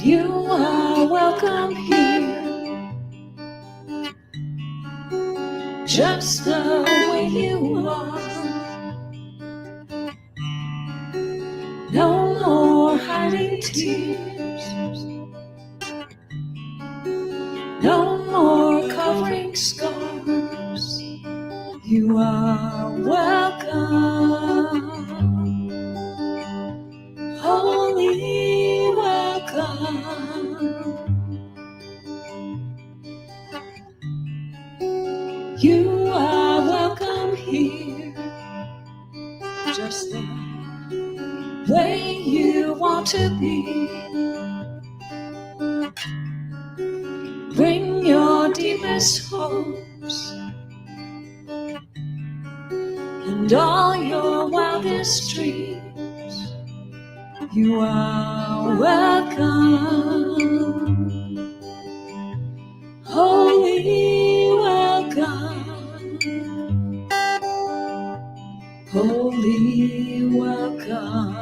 You are welcome here, just the way you are. No more hiding tears, no more covering scars. You are welcome, holy welcome. You are welcome here, just the way you want to be. Bring your deepest hopes and all your wildest dreams. You are welcome, holy welcome, holy welcome.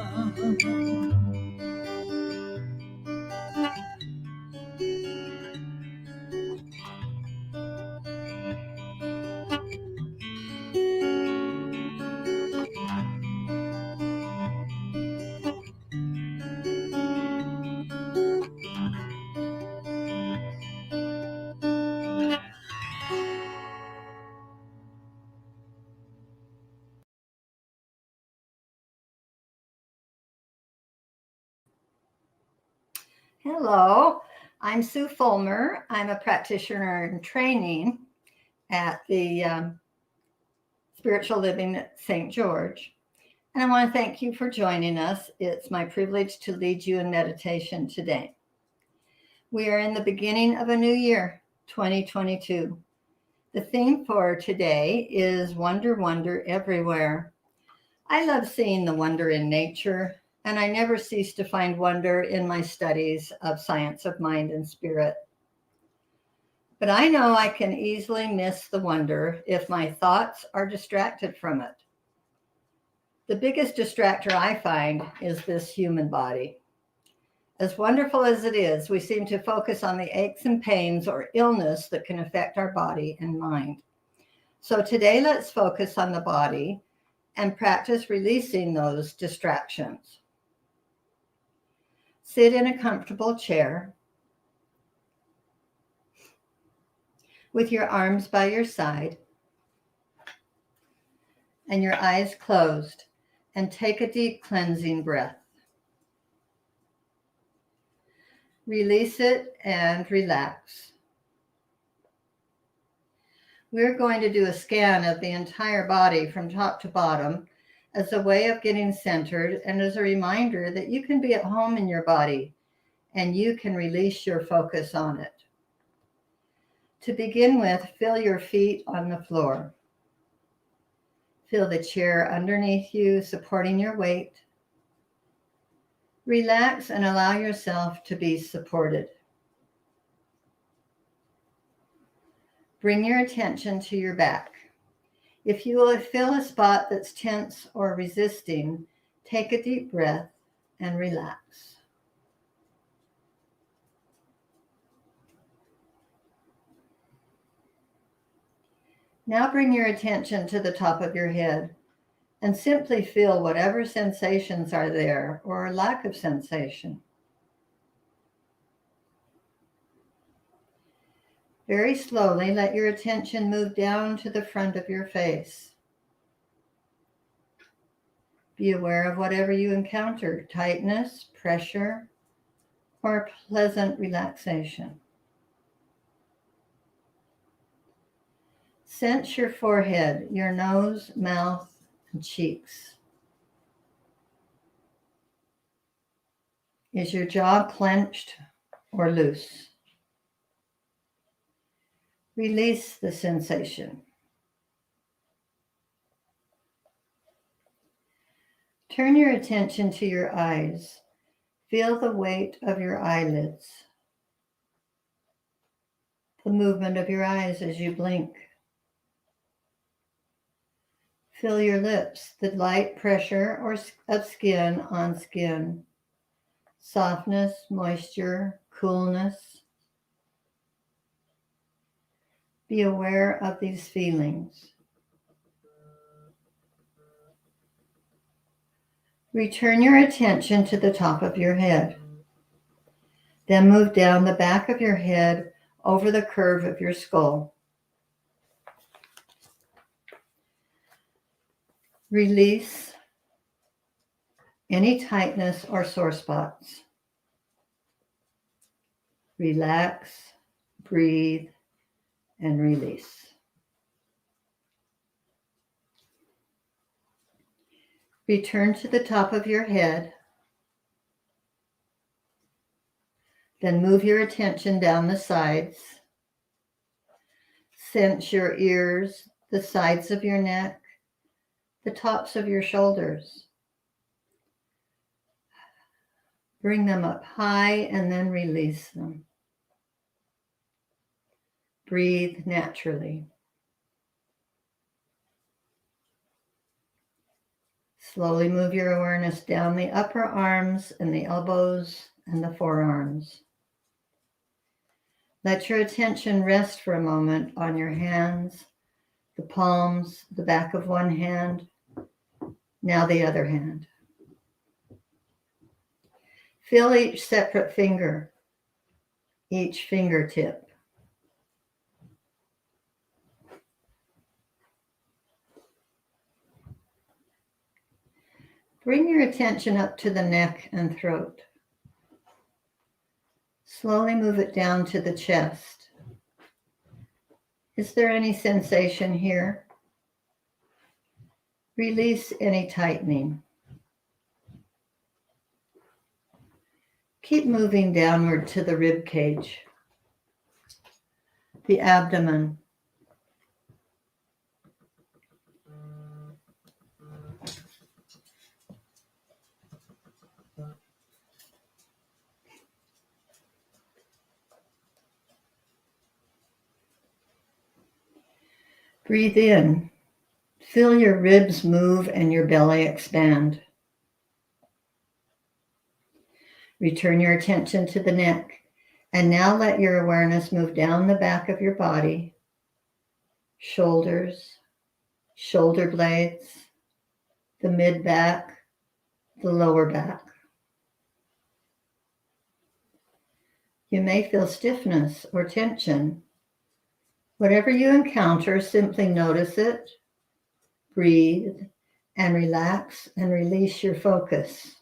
Hello, I'm Sue Fulmer. I'm a practitioner in training at the Spiritual Living at St. George. And I want to thank you for joining us. It's my privilege to lead you in meditation today. We are in the beginning of a new year, 2022. The theme for today is Wonder, Wonder Everywhere. I love seeing the wonder in nature, and I never cease to find wonder in my studies of science of mind and spirit. But I know I can easily miss the wonder if my thoughts are distracted from it. The biggest distractor I find is this human body. As wonderful as it is, we seem to focus on the aches and pains or illness that can affect our body and mind. So today, let's focus on the body and practice releasing those distractions. Sit in a comfortable chair with your arms by your side and your eyes closed, and take a deep cleansing breath. Release it and relax. We're going to do a scan of the entire body from top to bottom as a way of getting centered and as a reminder that you can be at home in your body and you can release your focus on it. To begin with, feel your feet on the floor. Feel the chair underneath you, supporting your weight. Relax and allow yourself to be supported. Bring your attention to your back. If you will feel a spot that's tense or resisting, take a deep breath and relax. Now bring your attention to the top of your head and simply feel whatever sensations are there or lack of sensation. Very slowly, let your attention move down to the front of your face. Be aware of whatever you encounter, tightness, pressure, or pleasant relaxation. Sense your forehead, your nose, mouth, and cheeks. Is your jaw clenched or loose? Release the sensation. Turn your attention to your eyes. Feel the weight of your eyelids, the movement of your eyes as you blink. Feel your lips, the light pressure of skin on skin. softness, moisture, coolness. Be aware of these feelings. Return your attention to the top of your head. Then move down the back of your head over the curve of your skull. Release any tightness or sore spots. Relax, breathe, and release. Return to the top of your head. Then move your attention down the sides. Sense your ears, the sides of your neck, the tops of your shoulders. Bring them up high and then release them. Breathe naturally. Slowly move your awareness down the upper arms and the elbows and the forearms. Let your attention rest for a moment on your hands, the palms, the back of one hand, now the other hand. Feel each separate finger, each fingertip. Bring your attention up to the neck and throat. Slowly move it down to the chest. Is there any sensation here? Release any tightening. Keep moving downward to the rib cage, the abdomen. Breathe in. Feel your ribs move and your belly expand. Return your attention to the neck, and now let your awareness move down the back of your body, shoulders, shoulder blades, the mid-back, the lower back. You may feel stiffness or tension. Whatever you encounter, simply notice it, breathe, and relax and release your focus.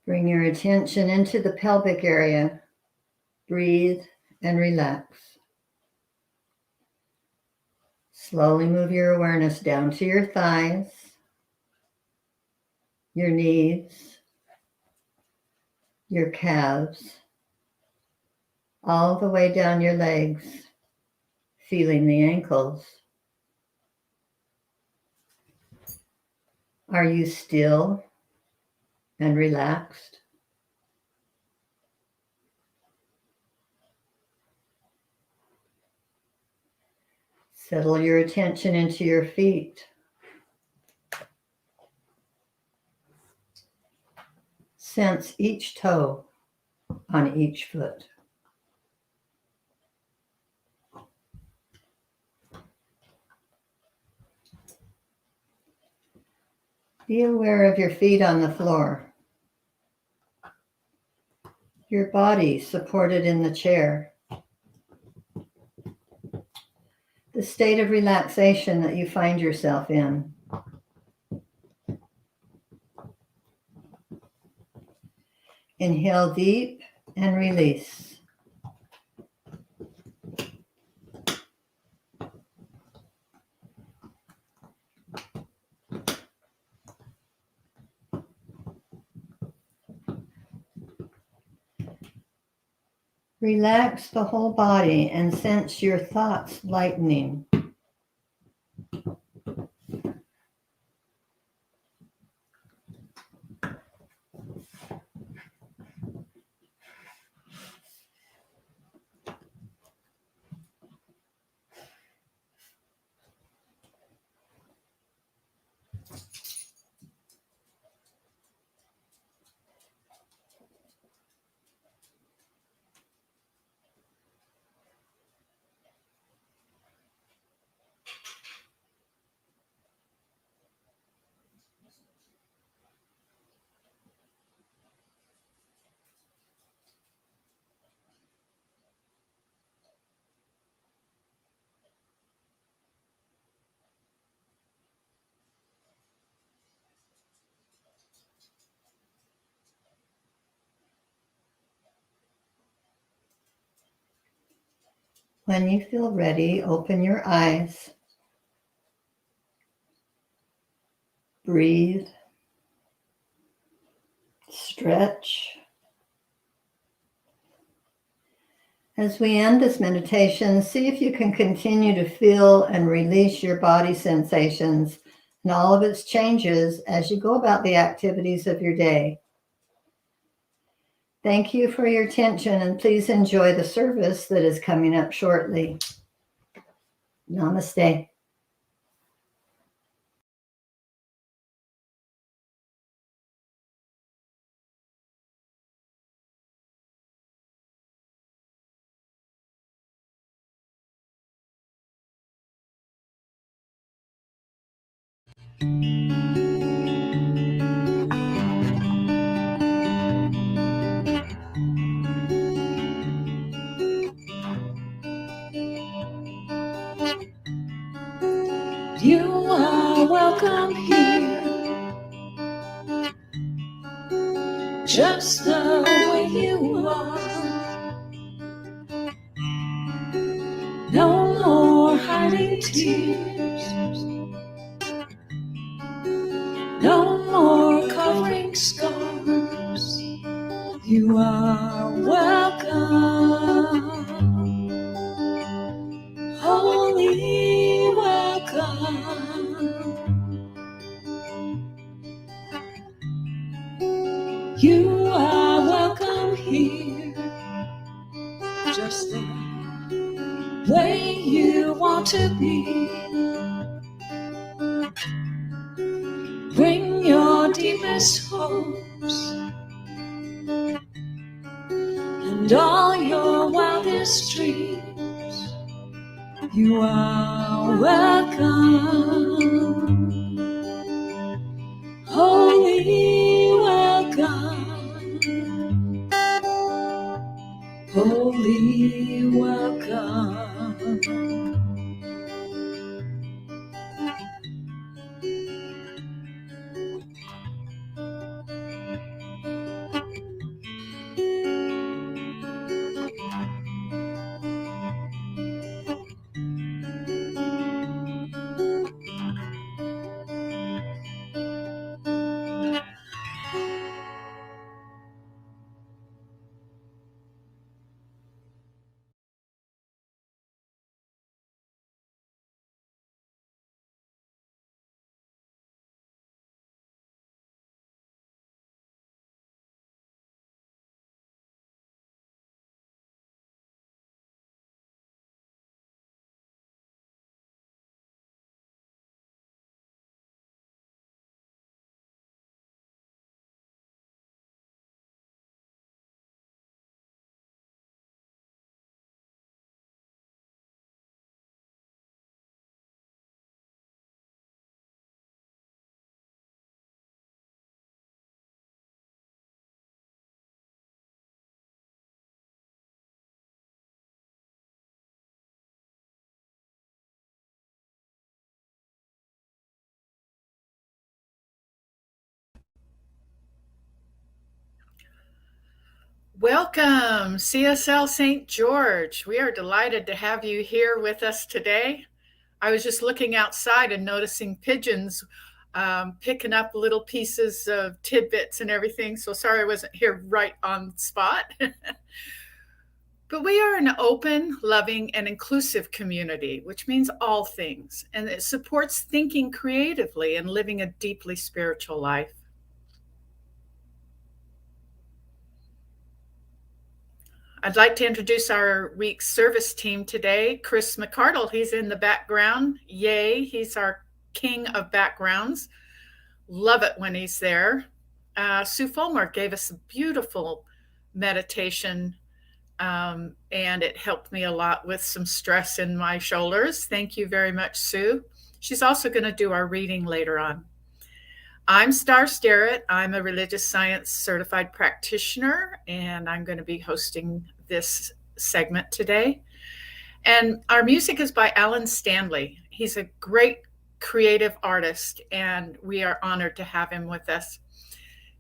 Bring your attention into the pelvic area. Breathe and relax. Slowly move your awareness down to your thighs, your knees, your calves, all the way down your legs, feeling the ankles. Are you still and relaxed? Settle your attention into your feet. Sense each toe on each foot. Be aware of your feet on the floor. Your body supported in the chair. The state of relaxation that you find yourself in. Inhale deep and release. Relax the whole body and sense your thoughts lightening. When you feel ready, open your eyes. Breathe. Stretch. As we end this meditation, see if you can continue to feel and release your body sensations and all of its changes as you go about the activities of your day. Thank you for your attention, and please enjoy the service that is coming up shortly. Namaste. You are welcome here, just the way you are. No more hiding tears, no more covering scars. You are welcome, holy welcome. You are welcome here, just the way you want to be. Bring your deepest hopes and all your wildest dreams. You are welcome, holy welcome, holy welcome. Welcome, CSL St. George. We are delighted to have you here with us today. I was just looking outside and noticing pigeons picking up little pieces of tidbits and everything. So sorry I wasn't here right on the spot. But we are an open, loving, and inclusive community, which means all things, and it supports thinking creatively and living a deeply spiritual life. I'd like to introduce our week's service team today. Chris McCardle, he's in the background. Yay, he's our king of backgrounds. Love it when he's there. Sue Fulmer gave us a beautiful meditation, and it helped me a lot with some stress in my shoulders. Thank you very much, Sue. She's also going to do our reading later on. I'm Star Sterrett. I'm a religious science certified practitioner, and I'm going to be hosting this segment today. And our music is by Alan Stanley. He's a great creative artist, and we are honored to have him with us.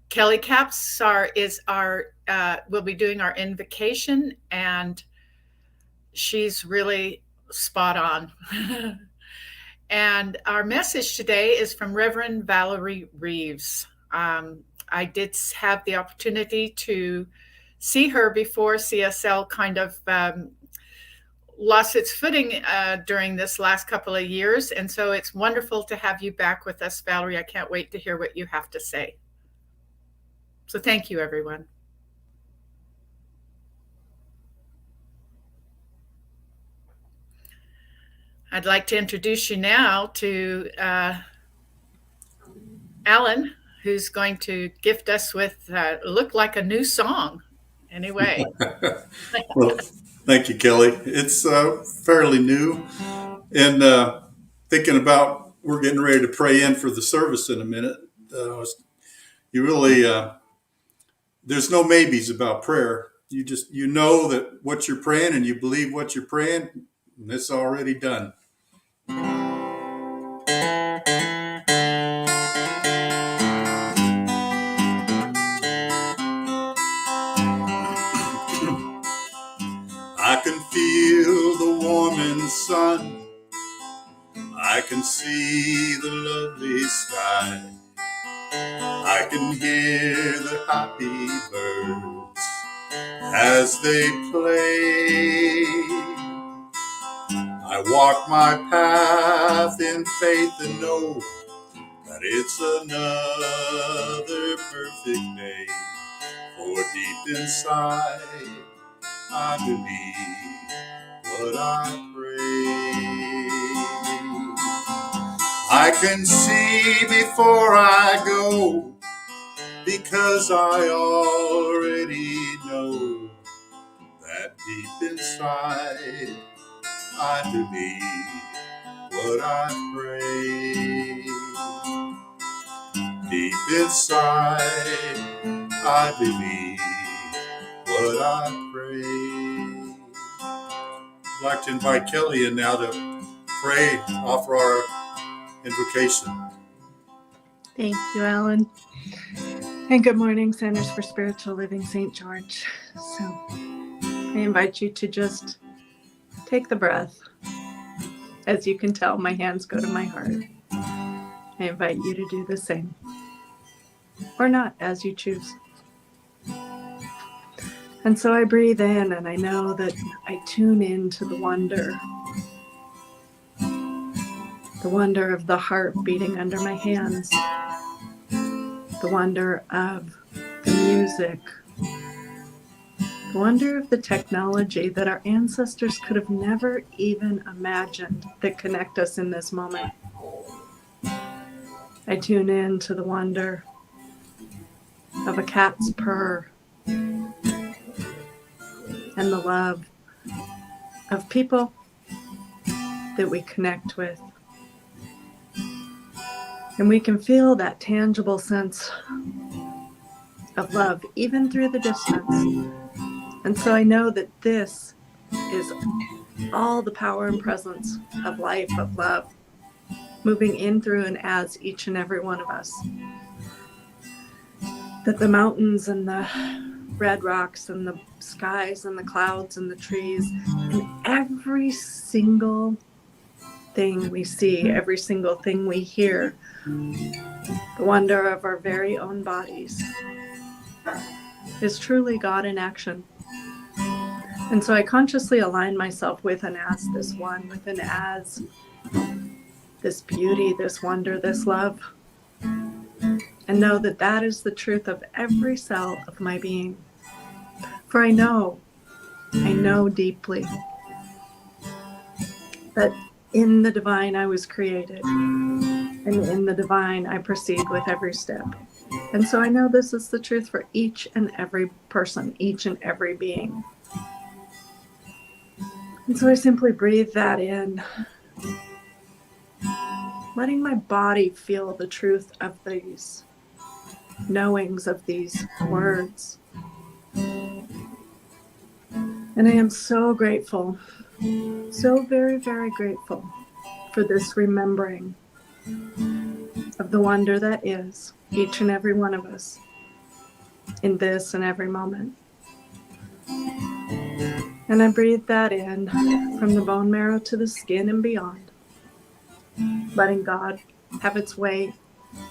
Kelly Capsar will be doing our invocation, and she's really spot on. And our message today is from Reverend Valerie Reeves. I did have the opportunity to see her before CSL kind of lost its footing during this last couple of years. And so it's wonderful to have you back with us, Valerie. I can't wait to hear what you have to say. So thank you, everyone. I'd like to introduce you now to Alan, who's going to gift us with look like a new song. Anyway. Well, thank you, Kelly. It's fairly new. And thinking about, we're getting ready to pray in for the service in a minute. You really, there's no maybes about prayer. You know that what you're praying, and you believe what you're praying, and it's already done. I can feel the warming sun. I can see the lovely sky. I can hear the happy birds as they play. I walk my path in faith and know that it's another perfect day. For deep inside, I believe what I pray. I can see before I go, because I already know that deep inside I believe what I pray. Deep inside I believe what I pray. I'd like to invite Kelly in now to pray, offer our invocation. Thank you, Alan. And good morning, Centers for Spiritual Living, St. George. So I invite you to just take the breath. As you can tell, my hands go to my heart. I invite you to do the same. Or not, as you choose. And so I breathe in, and I know that I tune into the wonder of the heart beating under my hands, the wonder of the music, the wonder of the technology that our ancestors could have never even imagined that connect us in this moment. I tune in to the wonder of a cat's purr and the love of people that we connect with. And we can feel that tangible sense of love, even through the distance. And so I know that this is all the power and presence of life, of love, moving in, through, and as each and every one of us. That the mountains and the red rocks and the skies and the clouds and the trees and every single thing we see, every single thing we hear, the wonder of our very own bodies, is truly God in action. And so I consciously align myself with and as this one, with and as this beauty, this wonder, this love, and know that that is the truth of every cell of my being. For I know deeply that in the divine I was created, and in the divine I proceed with every step. And so I know this is the truth for each and every person, each and every being. And so I simply breathe that in, letting my body feel the truth of these knowings, of these words. And I am so grateful, so very, very grateful for this remembering of the wonder that is each and every one of us in this and every moment. And I breathe that in from the bone marrow to the skin and beyond, letting God have its way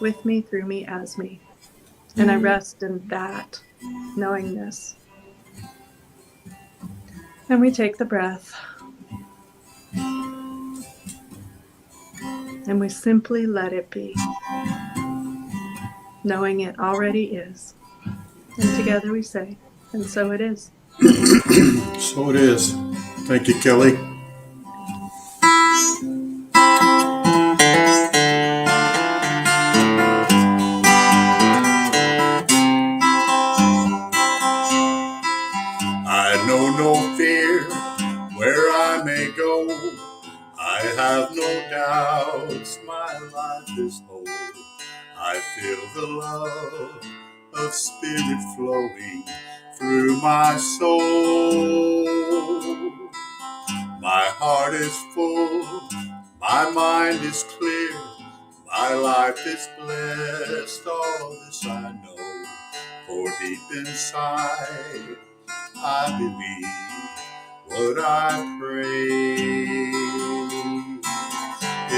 with me, through me, as me. And I rest in that knowingness. And we take the breath. And we simply let it be, knowing it already is. And together we say, and so it is. So it is. Thank you, Kelly. I know no fear where I may go. I have no doubts, my life is whole. I feel the love of Spirit flowing through my soul. My heart is full, my mind is clear, my life is blessed, all this I know. For deep inside, I believe what I pray.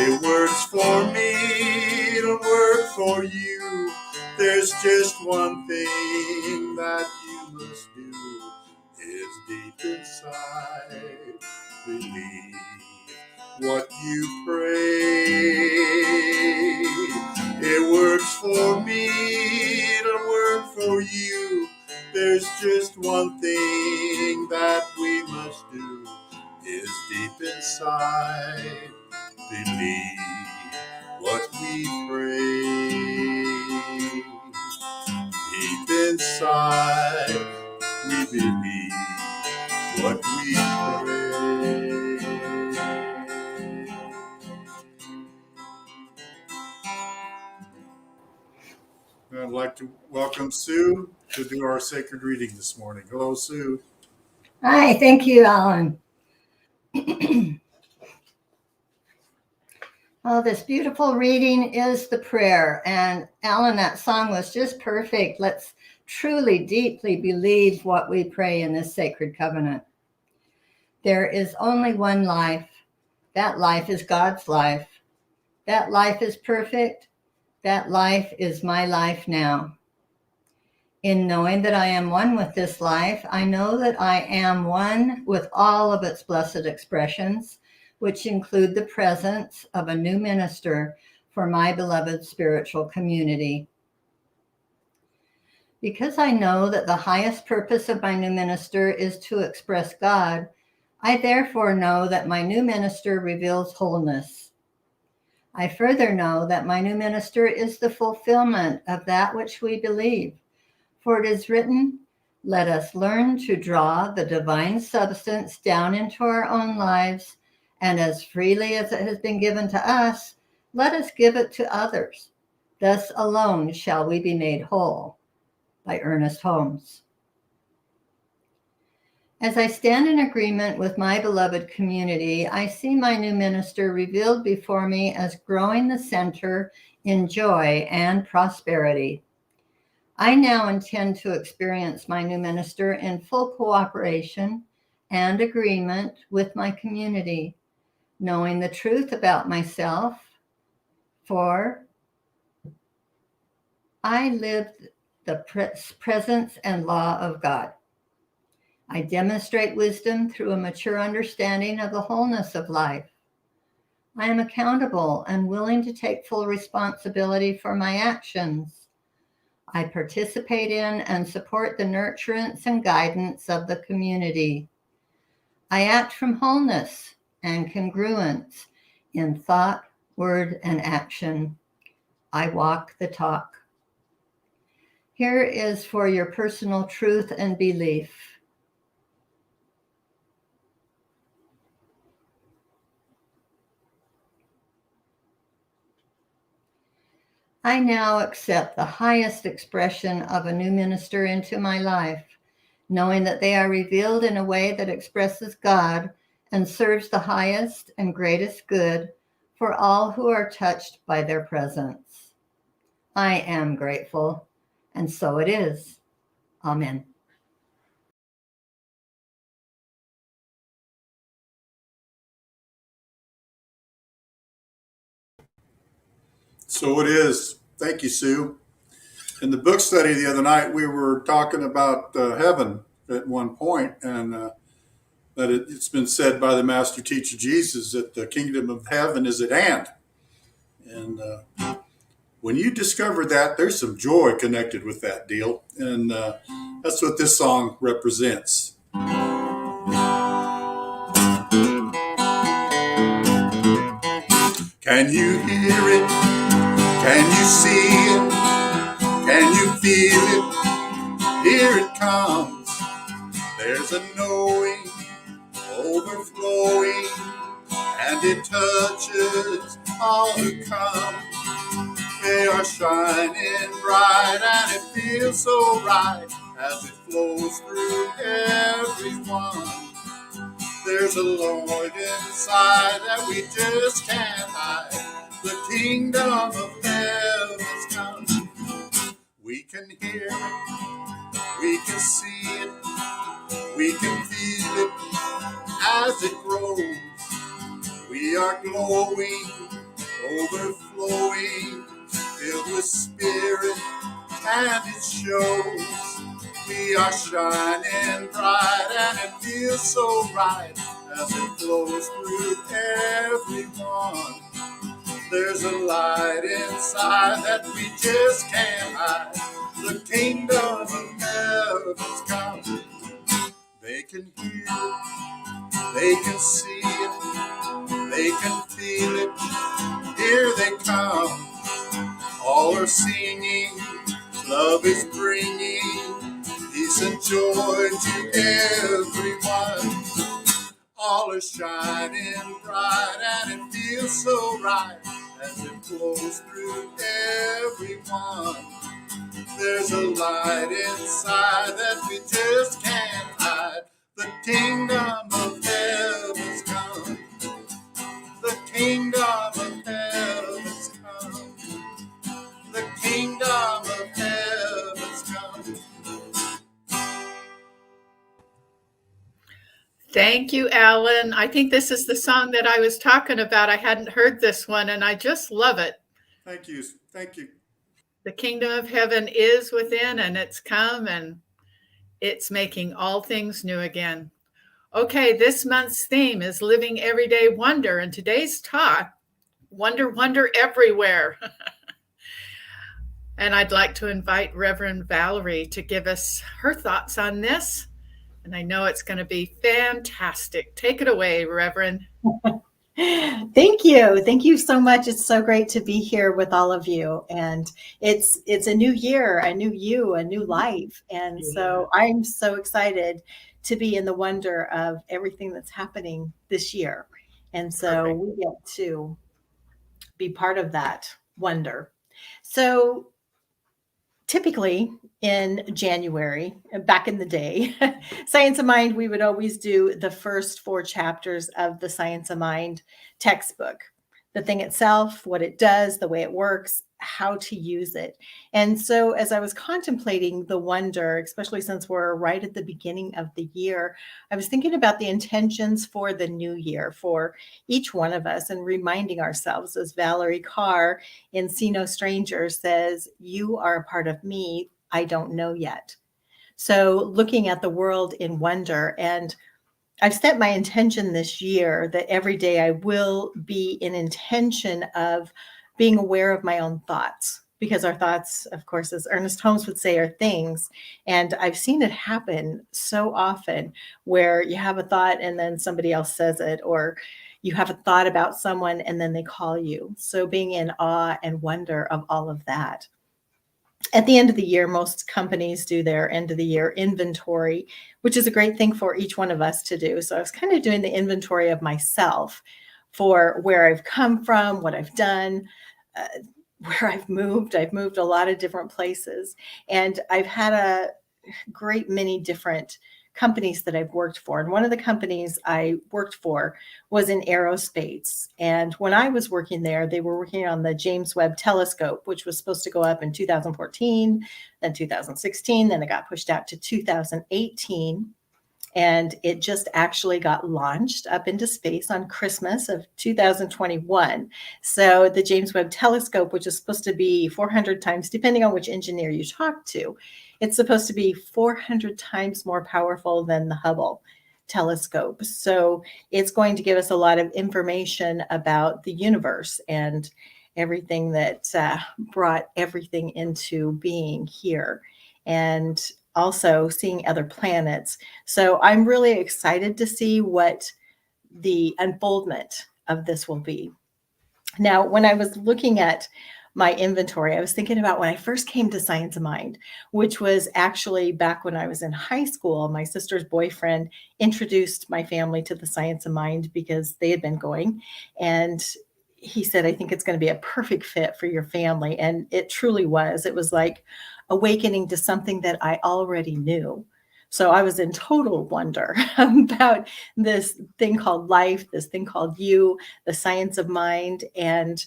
It works for me, it'll work for you. There's just one thing that you must do, is deep inside believe what you pray. It works for me, it'll work for you. There's just one thing that we must do, is deep inside believe what we pray. Deep inside we believe what we pray. I'd like to welcome Sue to do our sacred reading this morning. Hello, Sue. Hi, thank you, Alan. Oh, this beautiful reading is the prayer. And Alan, that song was just perfect. Let's truly, deeply believe what we pray in this sacred covenant. There is only one life. That life is God's life. That life is perfect. That life is my life now. In knowing that I am one with this life, I know that I am one with all of its blessed expressions, which include the presence of a new minister for my beloved spiritual community. Because I know that the highest purpose of my new minister is to express God, I therefore know that my new minister reveals wholeness. I further know that my new minister is the fulfillment of that which we believe. For it is written, let us learn to draw the divine substance down into our own lives, and as freely as it has been given to us, let us give it to others. Thus alone shall we be made whole. By Ernest Holmes. As I stand in agreement with my beloved community, I see my new minister revealed before me as growing the center in joy and prosperity. I now intend to experience my new minister in full cooperation and agreement with my community, knowing the truth about myself, for I live the presence and law of God. I demonstrate wisdom through a mature understanding of the wholeness of life. I am accountable and willing to take full responsibility for my actions. I participate in and support the nurturance and guidance of the community. I act from wholeness and congruence in thought, word, and action. I walk the talk. Here is for your personal truth and belief. I now accept the highest expression of a new minister into my life, knowing that they are revealed in a way that expresses God and serves the highest and greatest good for all who are touched by their presence. I am grateful, and so it is. Amen. So it is. Thank you, Sue. In the book study the other night, we were talking about heaven at one point, and that it's been said by the master teacher Jesus that the kingdom of heaven is at hand. And when you discover that, there's some joy connected with that deal. And that's what this song represents. Can you hear it? Can you see it? Can you feel it? Here it comes. There's a knowing, overflowing, and it touches all who come. They are shining bright, and it feels so right as it flows through everyone. There's a Lord inside that we just can't hide. The kingdom of heaven has come. We can hear it, we can see it, we can feel it as it grows. We are glowing, overflowing, filled with spirit, and it shows. We are shining bright, and it feels so right as it flows through everyone. There's a light inside that we just can't hide. The kingdom of heaven has come. They can hear it, they can see it, they can feel it. Here they come. All are singing, love is bringing peace and joy to everyone. All are shining bright, and it feels so right as it flows through everyone. There's a light inside that we just can't hide. The kingdom of heaven's come. The kingdom of heaven's come. The kingdom of heaven's come. Thank you, Alan. I think this is the song that I was talking about. I hadn't heard this one, and I just love it. Thank you. Thank you. The kingdom of heaven is within, and it's come, and it's making all things new again. Okay, this month's theme is Living Everyday Wonder, and today's talk, Wonder, Wonder Everywhere. And I'd like to invite Reverend Valerie to give us her thoughts on this. And I know it's going to be fantastic. Take it away, Reverend. Thank you. Thank you so much. It's so great to be here with all of you. And it's a new year, a new you, a new life. And so I'm so excited to be in the wonder of everything that's happening this year. And so we get to be part of that wonder. So typically in January, back in the day, Science of Mind, we would always do the first 4 chapters of the Science of Mind textbook. The thing itself, what it does, the way it works, how to use it. And so as I was contemplating the wonder, especially since we're right at the beginning of the year, I was thinking about the intentions for the new year for each one of us and reminding ourselves, as Valerie Carr in See No Stranger says, you are a part of me I don't know yet. So looking at the world in wonder, and I've set my intention this year that every day I will be in intention of being aware of my own thoughts, because our thoughts, of course, as Ernest Holmes would say, are things. And I've seen it happen so often where you have a thought and then somebody else says it, or you have a thought about someone and then they call you. So being in awe and wonder of all of that. At the end of the year, most companies do their end of the year inventory, which is a great thing for each one of us to do. So I was kind of doing the inventory of myself for where I've come from, what I've done, where I've moved. I've moved a lot of different places, and I've had a great many different companies that I've worked for. And one of the companies I worked for was in aerospace. And when I was working there, they were working on the James Webb Telescope, which was supposed to go up in 2014, then 2016, then it got pushed out to 2018. And it just actually got launched up into space on Christmas of 2021. So the James Webb Telescope, which is supposed to be 400 times, depending on which engineer you talk to, it's supposed to be 400 times more powerful than the Hubble telescope. So it's going to give us a lot of information about the universe and everything that brought everything into being here, and also seeing other planets. So I'm really excited to see what the unfoldment of this will be. Now, when I was looking at my inventory, I was thinking about when I first came to Science of Mind, which was actually back when I was in high school. My sister's boyfriend introduced my family to the Science of Mind because they had been going. And he said, I think it's going to be a perfect fit for your family. And it truly was. It was like awakening to something that I already knew. So I was in total wonder about this thing called life, this thing called you, the science of mind. And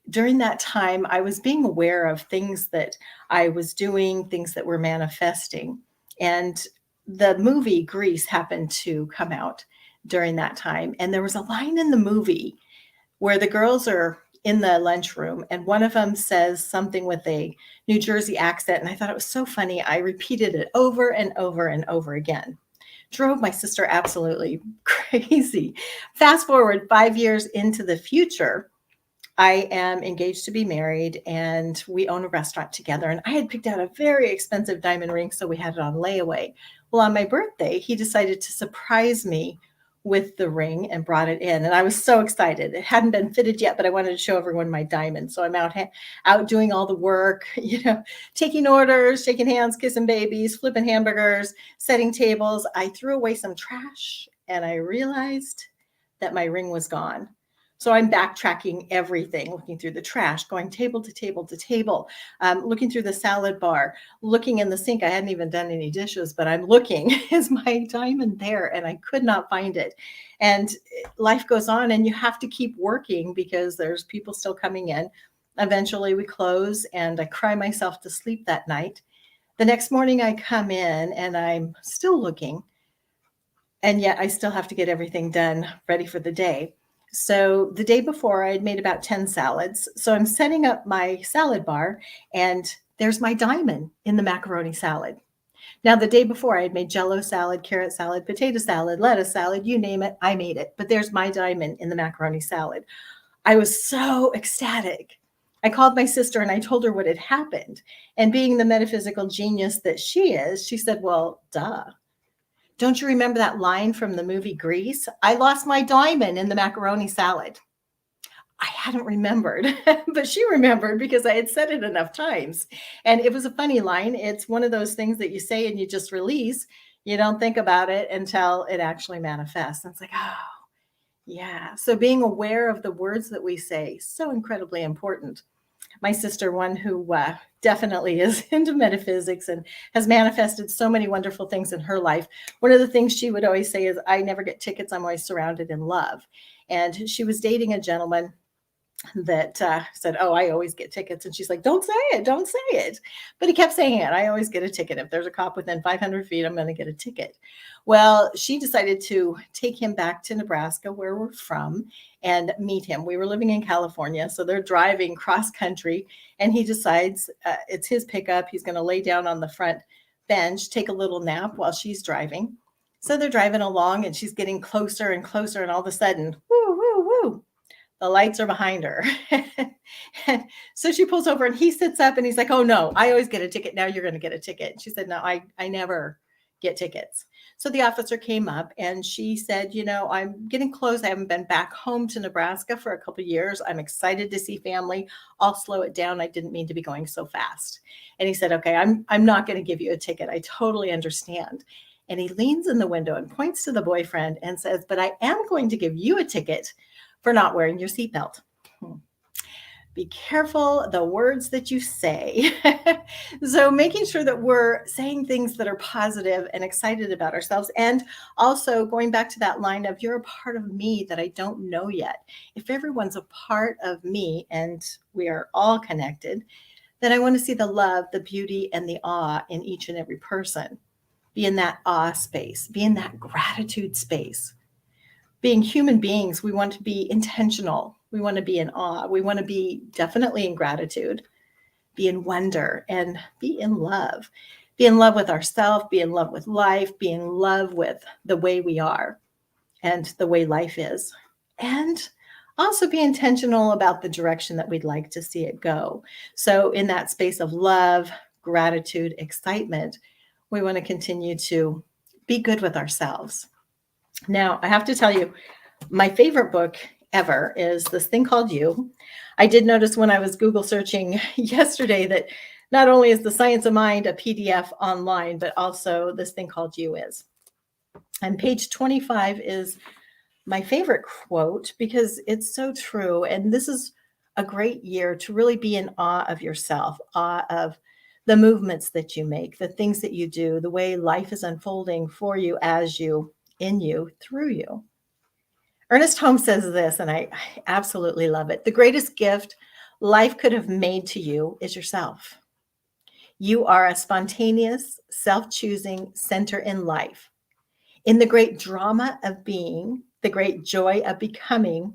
during that time, I was being aware of things that I was doing, things that were manifesting. And the movie Grease happened to come out during that time. And there was a line in the movie where the girls are in the lunchroom and one of them says something with a New Jersey accent. And I thought it was so funny. I repeated it over and over and over again. Drove my sister absolutely crazy. Fast forward 5 years into the future, I am engaged to be married and we own a restaurant together. And I had picked out a very expensive diamond ring, so we had it on layaway. Well, on my birthday, he decided to surprise me with the ring and brought it in. And I was so excited. It hadn't been fitted yet, but I wanted to show everyone my diamond. So I'm out doing all the work, taking orders, shaking hands, kissing babies, flipping hamburgers, setting tables. I threw away some trash and I realized that my ring was gone. So I'm backtracking everything, looking through the trash, going table to table to table, looking through the salad bar, looking in the sink. I hadn't even done any dishes, but I'm looking. Is my diamond there? And I could not find it. And life goes on and you have to keep working because there's people still coming in. Eventually we close and I cry myself to sleep that night. The next morning I come in and I'm still looking. And yet I still have to get everything done, ready for the day. So the day before I had made about 10 salads. So I'm setting up my salad bar and there's my diamond in the macaroni salad. Now, the day before I had made Jello salad, carrot salad, potato salad, lettuce salad, you name it, I made it. But there's my diamond in the macaroni salad. I was so ecstatic. I called my sister and I told her what had happened. And being the metaphysical genius that she is, she said, well, duh. Don't you remember that line from the movie Grease? I lost my diamond in the macaroni salad. I hadn't remembered, but she remembered because I had said it enough times. And it was a funny line. It's one of those things that you say and you just release. You don't think about it until it actually manifests. And it's like, oh, yeah. So being aware of the words that we say, so incredibly important. My sister, one who definitely is into metaphysics and has manifested so many wonderful things in her life. One of the things she would always say is, I never get tickets. I'm always surrounded in love. And she was dating a gentleman that said, oh, I always get tickets. And she's like, don't say it. Don't say it. But he kept saying it. I always get a ticket. If there's a cop within 500 feet, I'm going to get a ticket. Well, she decided to take him back to Nebraska, where we're from, and meet him. We were living in California, so they're driving cross country, and he decides it's his pickup. He's going to lay down on the front bench, take a little nap while she's driving. So they're driving along, and she's getting closer and closer, and all of a sudden, woo, woo, woo, the lights are behind her. And so she pulls over, and he sits up, and he's like, oh, no, I always get a ticket. Now you're going to get a ticket. And she said, no, I never get tickets. So the officer came up and she said, I'm getting close. I haven't been back home to Nebraska for a couple of years. I'm excited to see family. I'll slow it down. I didn't mean to be going so fast. And he said, okay, I'm not going to give you a ticket. I totally understand. And he leans in the window and points to the boyfriend and says, but I am going to give you a ticket for not wearing your seatbelt. Be careful the words that you say. So making sure that we're saying things that are positive and excited about ourselves. And also going back to that line of, you're a part of me that I don't know yet. If everyone's a part of me and we are all connected, then I want to see the love, the beauty, and the awe in each and every person. be in that awe space, be in that gratitude space. Being human beings, we want to be intentional. We want to be in awe. We want to be definitely in gratitude, be in wonder, and be in love. Be in love with ourselves, be in love with life, be in love with the way we are and the way life is. And also be intentional about the direction that we'd like to see it go. So in that space of love, gratitude, excitement, we want to continue to be good with ourselves. Now, I have to tell you, my favorite book ever is this thing called You. I did notice when I was Google searching yesterday that not only is The Science of Mind a PDF online, but also this thing called You is. And page 25 is my favorite quote because it's so true. And this is a great year to really be in awe of yourself, awe of the movements that you make, the things that you do, the way life is unfolding for you, as you, in you, through you. Ernest Holmes says this, and I absolutely love it. The greatest gift life could have made to you is yourself. You are a spontaneous, self-choosing center in life. In the great drama of being, the great joy of becoming,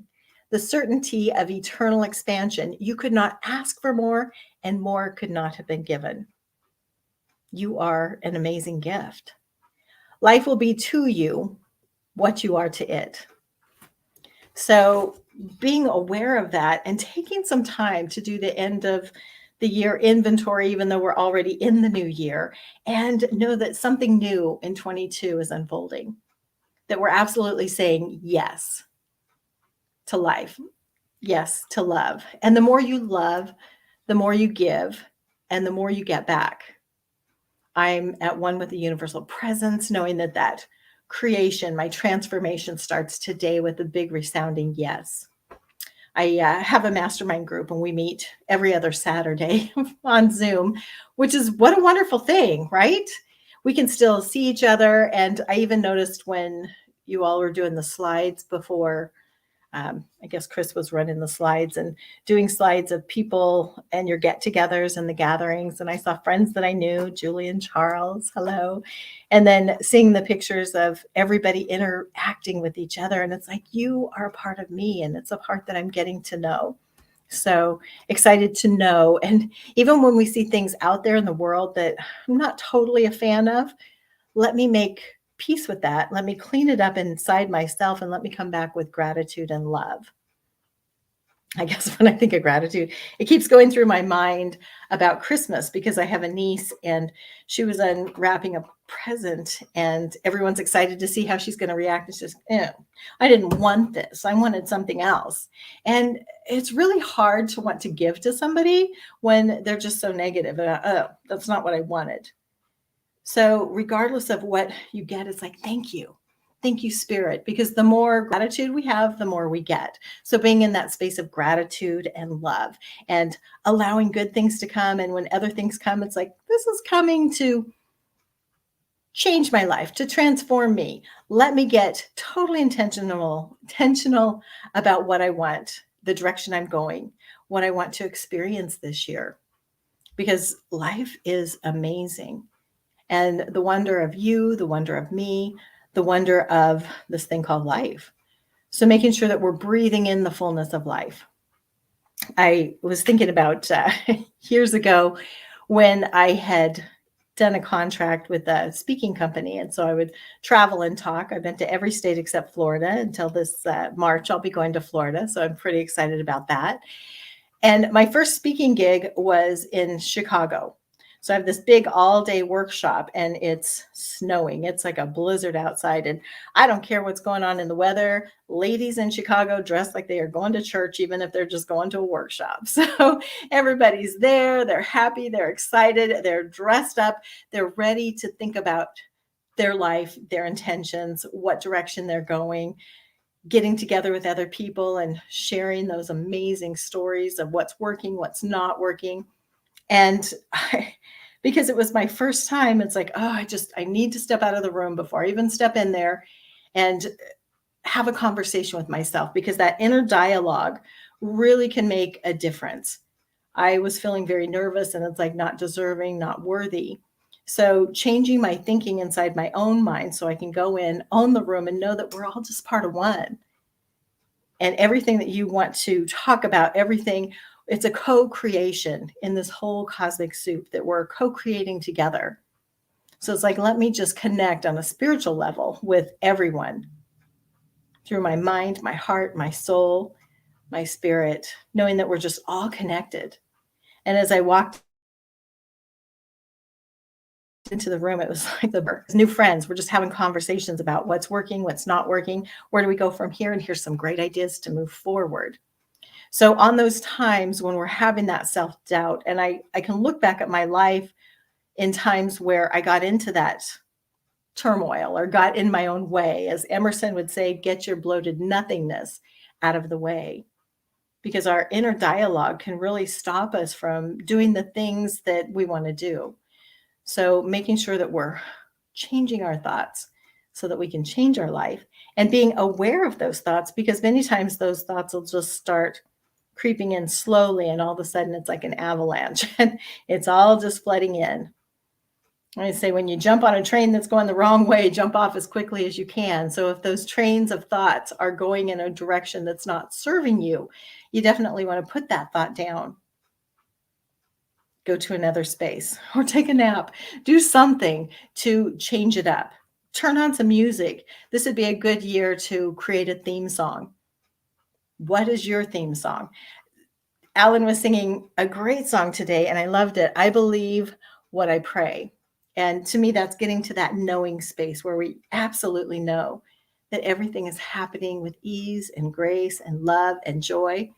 the certainty of eternal expansion, you could not ask for more, and more could not have been given. You are an amazing gift. Life will be to you what you are to it. So being aware of that and taking some time to do the end of the year inventory, even though we're already in the new year, and know that something new in 22 is unfolding, that we're absolutely saying yes to life, yes to love. And the more you love, the more you give, and the more you get back. I'm at one with the universal presence, knowing that that creation, my transformation starts today with a big resounding yes. I have a mastermind group and we meet every other Saturday on Zoom, which is what a wonderful thing, right? We can still see each other. And I even noticed when you all were doing the slides before, I guess Chris was running the slides and doing slides of people and your get-togethers and the gatherings. And I saw friends that I knew, Julie and Charles, hello. And then seeing the pictures of everybody interacting with each other. And it's like, you are a part of me and it's a part that I'm getting to know. So excited to know. And even when we see things out there in the world that I'm not totally a fan of, let me make peace with that. Let me clean it up inside myself and let me come back with gratitude and love. I guess when I think of gratitude, it keeps going through my mind about Christmas because I have a niece and she was unwrapping a present and everyone's excited to see how she's going to react. It's just, I didn't want this. I wanted something else. And it's really hard to want to give to somebody when they're just so negative. Oh, that's not what I wanted. So regardless of what you get, it's like, thank you. Thank you, Spirit, because the more gratitude we have, the more we get. So being in that space of gratitude and love and allowing good things to come. And when other things come, it's like, this is coming to change my life, to transform me. Let me get totally intentional about what I want, the direction I'm going, what I want to experience this year, because life is amazing. And the wonder of you, the wonder of me, the wonder of this thing called life. So making sure that we're breathing in the fullness of life. I was thinking about years ago when I had done a contract with a speaking company. And so I would travel and talk. I've been to every state except Florida until this March. I'll be going to Florida. So I'm pretty excited about that. And my first speaking gig was in Chicago. So I have this big all-day workshop and it's snowing. It's like a blizzard outside. And I don't care what's going on in the weather. Ladies in Chicago dress like they are going to church, even if they're just going to a workshop. So everybody's there. They're happy. They're excited. They're dressed up. They're ready to think about their life, their intentions, what direction they're going, getting together with other people and sharing those amazing stories of what's working, what's not working. And because it was my first time, it's like, oh, I need to step out of the room before I even step in there and have a conversation with myself, because that inner dialogue really can make a difference. I was feeling very nervous and it's like not deserving, not worthy. So changing my thinking inside my own mind so I can go in, own the room, and know that we're all just part of one. And everything that you want to talk about, everything, it's a co-creation in this whole cosmic soup that we're co-creating together. So it's like, let me just connect on a spiritual level with everyone through my mind, my heart, my soul, my spirit, knowing that we're just all connected. And as I walked into the room, it was like the new friends. We're just having conversations about what's working, what's not working, where do we go from here, and here's some great ideas to move forward. So on those times when we're having that self-doubt, and I can look back at my life in times where I got into that turmoil or got in my own way, as Emerson would say, get your bloated nothingness out of the way, because our inner dialogue can really stop us from doing the things that we want to do. So making sure that we're changing our thoughts so that we can change our life, and being aware of those thoughts, because many times those thoughts will just start creeping in slowly, and all of a sudden it's like an avalanche and it's all just flooding in. I say, when you jump on a train that's going the wrong way, jump off as quickly as you can. So if those trains of thoughts are going in a direction that's not serving you, you definitely want to put that thought down. Go to another space or take a nap. Do something to change it up. Turn on some music. This would be a good year to create a theme song. What is your theme song? Alan was singing a great song today, and I loved it. I believe what I pray. And to me, that's getting to that knowing space where we absolutely know that everything is happening with ease and grace and love and joy,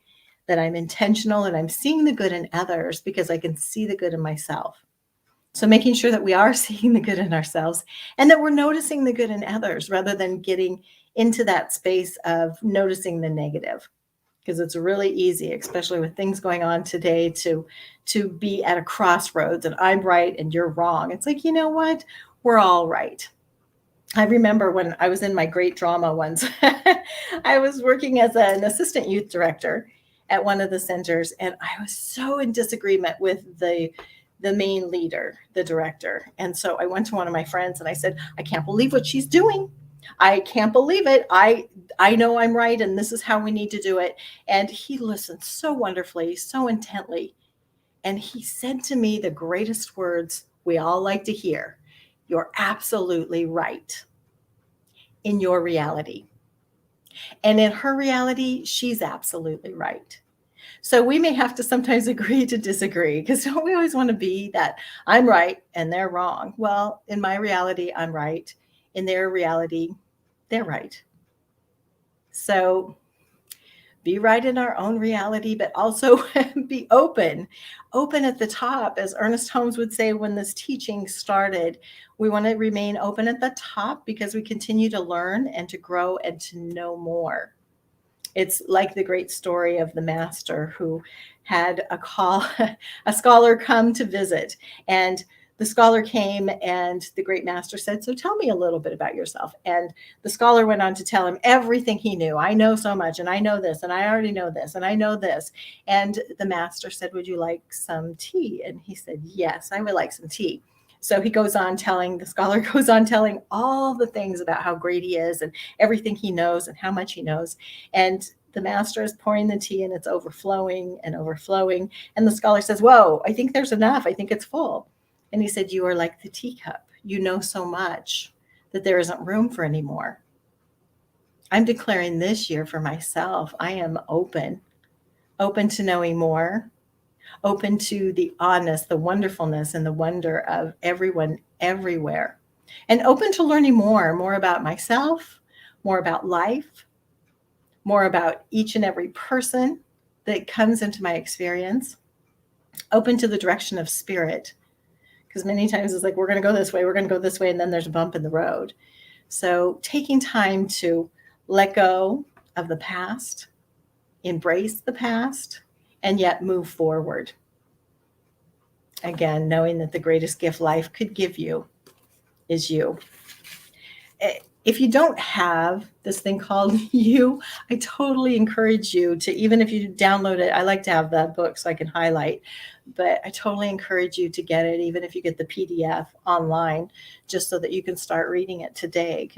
that I'm intentional and I'm seeing the good in others because I can see the good in myself. So making sure that we are seeing the good in ourselves and that we're noticing the good in others rather than getting into that space of noticing the negative. Because it's really easy, especially with things going on today, to be at a crossroads and I'm right and you're wrong. It's like, you know what? We're all right. I remember when I was in my great drama once, I was working as an assistant youth director at one of the centers, and I was so in disagreement with the main leader, the director. And so I went to one of my friends and I said, I can't believe what she's doing. I can't believe it. I know I'm right, and this is how we need to do it. And he listened so wonderfully, so intently. And he said to me the greatest words we all like to hear: you're absolutely right in your reality. And in her reality, she's absolutely right. So we may have to sometimes agree to disagree, because don't we always want to be that I'm right and they're wrong? Well, in my reality, I'm right. In their reality, they're right. So be right in our own reality, but also be open at the top. As Ernest Holmes would say when this teaching started, we want to remain open at the top because we continue to learn and to grow and to know more. It's like the great story of the master who had a scholar come to visit, and the scholar came and the great master said, so tell me a little bit about yourself. And the scholar went on to tell him everything he knew. I know so much, and I know this, and I already know this, and I know this. And the master said, would you like some tea? And he said, yes, I would like some tea. So the scholar goes on telling all the things about how great he is and everything he knows and how much he knows. And the master is pouring the tea and it's overflowing and overflowing. And the scholar says, whoa, I think there's enough. I think it's full. And he said, you are like the teacup. You know so much that there isn't room for any more. I'm declaring this year for myself, I am open to knowing more, open to the oddness, the wonderfulness, and the wonder of everyone everywhere, and open to learning more about myself, more about life, more about each and every person that comes into my experience, open to the direction of spirit. Because many times it's like, we're going to go this way, and then there's a bump in the road. So taking time to let go of the past, embrace the past, and yet move forward. Again, knowing that the greatest gift life could give you is you. if you don't have this thing called You, I totally encourage you to, even if you download it, I like to have that book so I can highlight, but I totally encourage you to get it, even if you get the PDF online, just so that you can start reading it today.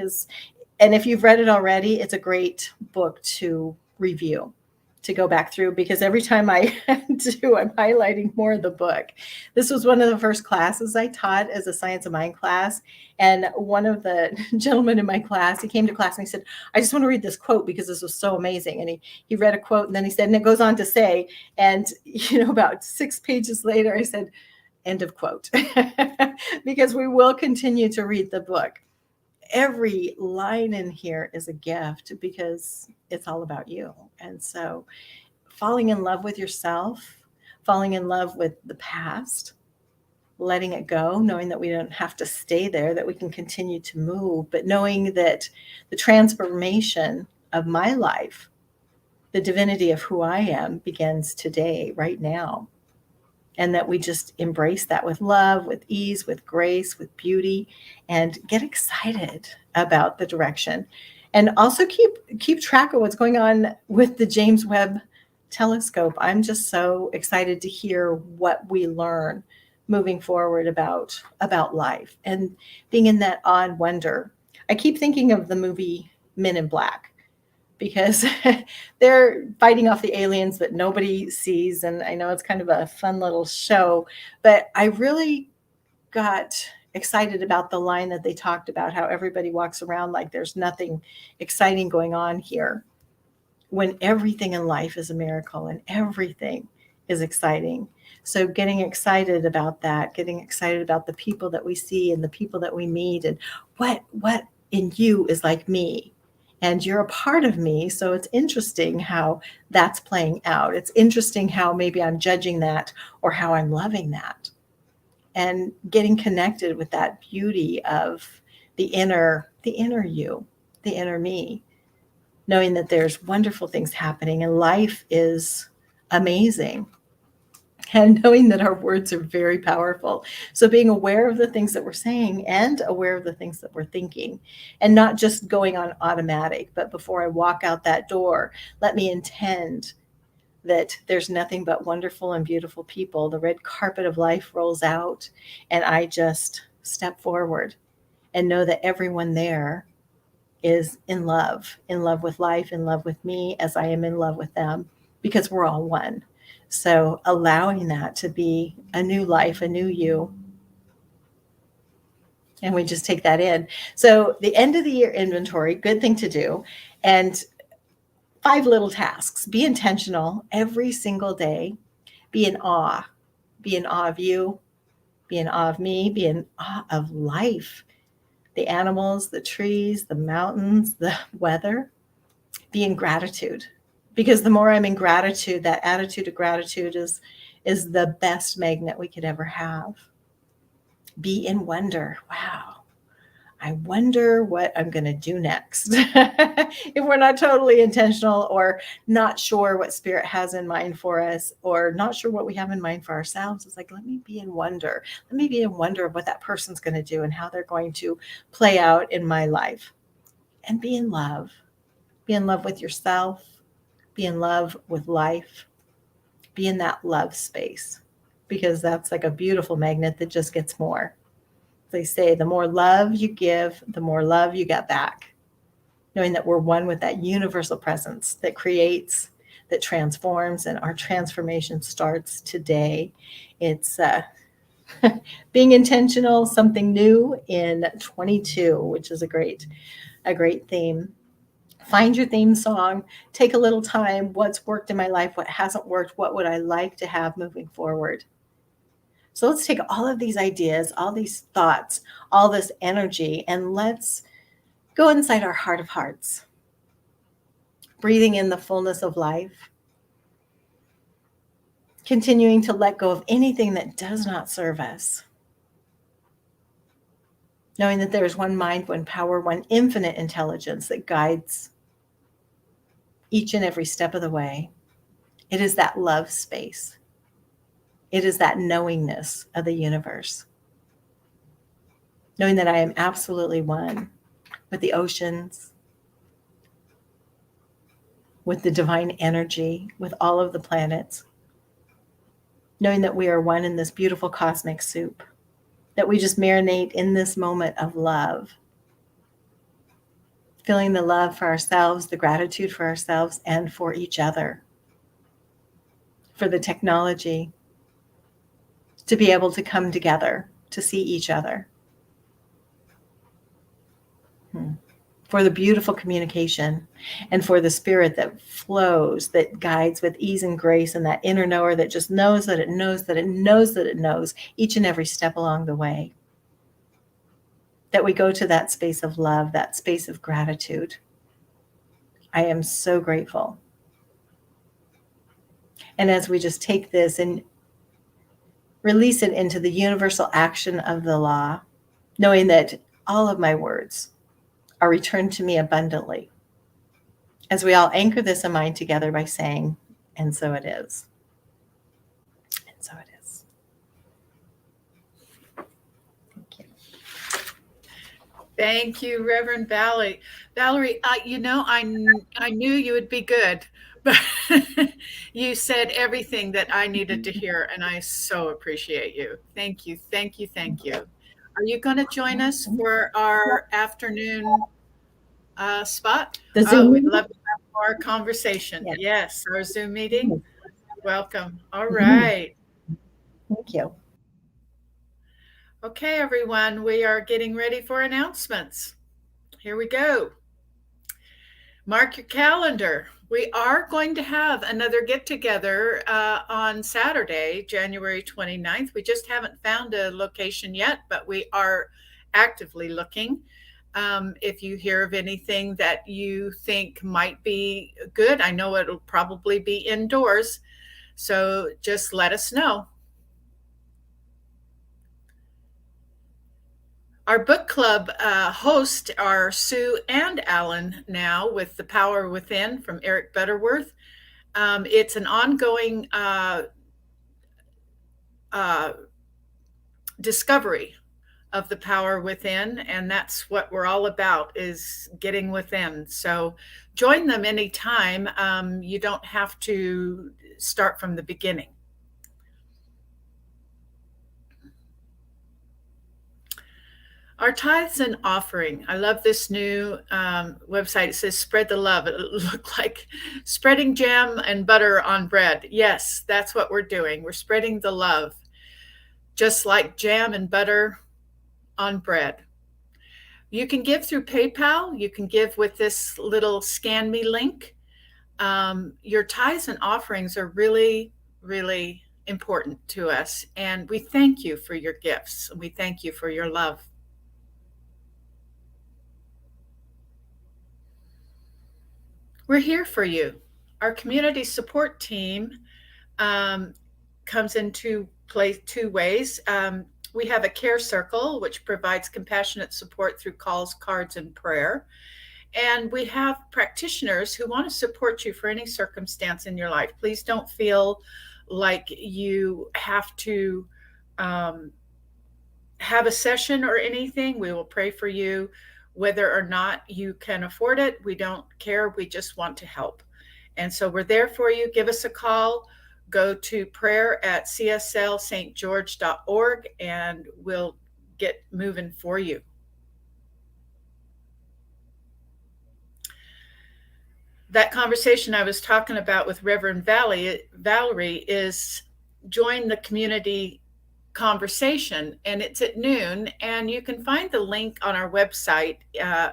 And if you've read it already, it's a great book to review, to go back through, because every time I do, I'm highlighting more of the book. This was one of the first classes I taught as a Science of Mind class. And one of the gentlemen in my class, he came to class and he said, I just want to read this quote because this was so amazing. And he read a quote and then he said, and it goes on to say, and about 6 pages later, I said, end of quote, because we will continue to read the book. Every line in here is a gift because it's all about you. And so falling in love with yourself, falling in love with the past, letting it go, knowing that we don't have to stay there, that we can continue to move, but knowing that the transformation of my life, the divinity of who I am, begins today, right now. And that we just embrace that with love, with ease, with grace, with beauty, and get excited about the direction. And also keep track of what's going on with the James Webb Telescope. I'm just so excited to hear what we learn moving forward about life and being in that awe and wonder. I keep thinking of the movie Men in Black, because they're fighting off the aliens that nobody sees. And I know it's kind of a fun little show, but I really got excited about the line that they talked about, how everybody walks around like there's nothing exciting going on here, when everything in life is a miracle and everything is exciting. So getting excited about that, getting excited about the people that we see and the people that we meet, and what in you is like me. And you're a part of me. So it's interesting how that's playing out. It's interesting how maybe I'm judging that or how I'm loving that. And getting connected with that beauty of the inner you, the inner me, knowing that there's wonderful things happening and life is amazing. And knowing that our words are very powerful. So being aware of the things that we're saying and aware of the things that we're thinking, and not just going on automatic, but before I walk out that door, let me intend that there's nothing but wonderful and beautiful people. The red carpet of life rolls out and I just step forward and know that everyone there is in love with life, in love with me as I am in love with them, because we're all one. So allowing that to be a new life, a new you. And we just take that in. So the end of the year inventory, good thing to do. And 5 little tasks. Be intentional every single day. Be in awe. Be in awe of you. Be in awe of me. Be in awe of life. The animals, the trees, the mountains, the weather. Be in gratitude. Because the more I'm in gratitude, that attitude of gratitude is the best magnet we could ever have. Be in wonder. Wow. I wonder what I'm going to do next. If we're not totally intentional or not sure what spirit has in mind for us, or not sure what we have in mind for ourselves, it's like, let me be in wonder. Let me be in wonder of what that person's going to do and how they're going to play out in my life. And be in love. Be in love with yourself. Be in love with life. Be in that love space, because that's like a beautiful magnet that just gets more. They say the more love you give, the more love you get back. Knowing that we're one with that universal presence that creates, that transforms, and our transformation starts today. It's being intentional, something new in 22, which is a great theme. Find your theme song, take a little time. What's worked in my life? What hasn't worked? What would I like to have moving forward? So let's take all of these ideas, all these thoughts, all this energy, and let's go inside our heart of hearts, breathing in the fullness of life, continuing to let go of anything that does not serve us, knowing that there is one mind, one power, one infinite intelligence that guides each and every step of the way. It is that love space. It is that knowingness of the universe. Knowing that I am absolutely one with the oceans, with the divine energy, with all of the planets, knowing that we are one in this beautiful cosmic soup, that we just marinate in this moment of love, feeling the love for ourselves, the gratitude for ourselves and for each other, for the technology to be able to come together, to see each other, for the beautiful communication, and for the spirit that flows, that guides with ease and grace, and that inner knower that just knows that it knows that it knows that it knows each and every step along the way. That we go to that space of love, that space of gratitude. I am so grateful. And as we just take this and release it into the universal action of the law, knowing that all of my words are returned to me abundantly, as we all anchor this in mind together by saying, and so it is. And so it is. Thank you. Thank you, Reverend Valerie. Valerie, you know, I knew you would be good, but you said everything that I needed to hear, and I so appreciate you. Thank you, thank you, thank you. Are you going to join us for our afternoon spot? The Zoom We'd meeting? love to have more conversation. Yeah. Yes, our Zoom meeting. Welcome. All Mhm. right. Thank you. Okay, everyone, we are getting ready for announcements. Here we go. Mark your calendar. We are going to have another get-together on Saturday, January 29th. We just haven't found a location yet, but we are actively looking. If you hear of anything that you think might be good, I know it'll probably be indoors, so just let us know. Our book club hosts are Sue and Alan now with The Power Within from Eric Butterworth. It's an ongoing discovery of the power within, and that's what we're all about, is getting within. So join them anytime. You don't have to start from the beginning. Our tithes and offering. I love this new website. It says spread the love. It looked like spreading jam and butter on bread. Yes, that's what we're doing. We're spreading the love, just like jam and butter on bread. You can give through PayPal. You can give with this little Scan Me link. Your tithes and offerings are really, really important to us. And we thank you for your gifts. We thank you for your love. We're here for you. Our community support team comes into play two ways. We have a care circle, which provides compassionate support through calls, cards, and prayer. And we have practitioners who want to support you for any circumstance in your life. Please don't feel like you have to have a session or anything. We will pray for you. Whether or not you can afford it, we don't care. We just want to help. And so we're there for you. Give us a call. Go to prayer@cslstgeorge.org and we'll get moving for you. That conversation I was talking about with Reverend Valerie is join the community conversation, and it's at noon, and you can find the link on our website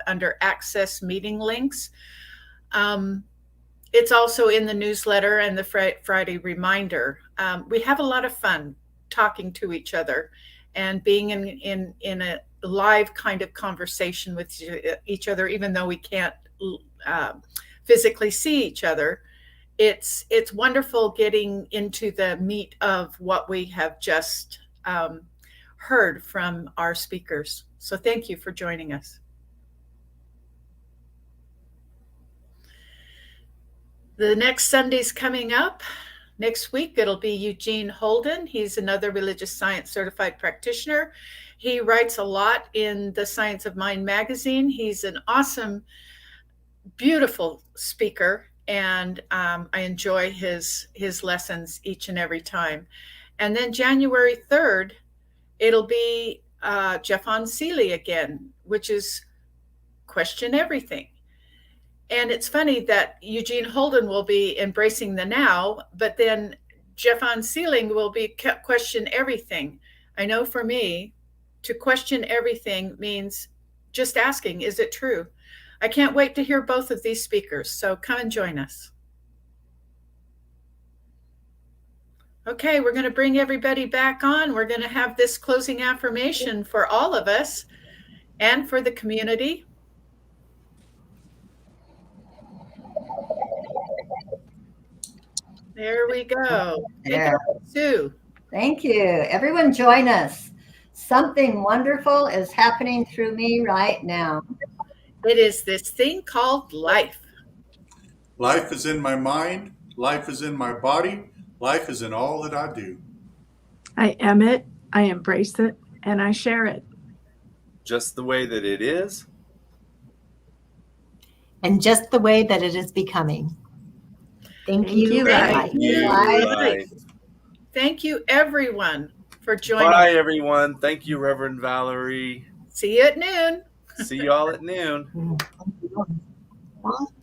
under access meeting links. It's also in the newsletter and the Friday reminder. We have a lot of fun talking to each other and being in a live kind of conversation with each other, even though we can't physically see each other. It's wonderful getting into the meat of what we have just heard from our speakers. So thank you for joining us. The next Sunday's coming up. Next week, it'll be Eugene Holden. He's another religious science certified practitioner. He writes a lot in the Science of Mind magazine. He's an awesome, beautiful speaker, and I enjoy his lessons each and every time. And then January 3rd, it'll be Jeff on Seeley again, which is Question Everything. And it's funny that Eugene Holden will be embracing the now, but then Jeff on Seeling will be Question Everything. I know for me, to question everything means just asking, is it true? I can't wait to hear both of these speakers, so come and join us. Okay, we're going to bring everybody back on. We're going to have this closing affirmation for all of us and for the community. There we go. Take it away, Sue. Thank you. Everyone join us. Something wonderful is happening through me right now. It is this thing called life. Life is in my mind. Life is in my body. Life is in all that I do. I am it, I embrace it, and I share it. Just the way that it is. And just the way that it is becoming. Thank you. Life. Bye. Thank you, everyone, for joining. Bye, everyone. Thank you, Reverend Valerie. See you at noon. See you all at noon. Well,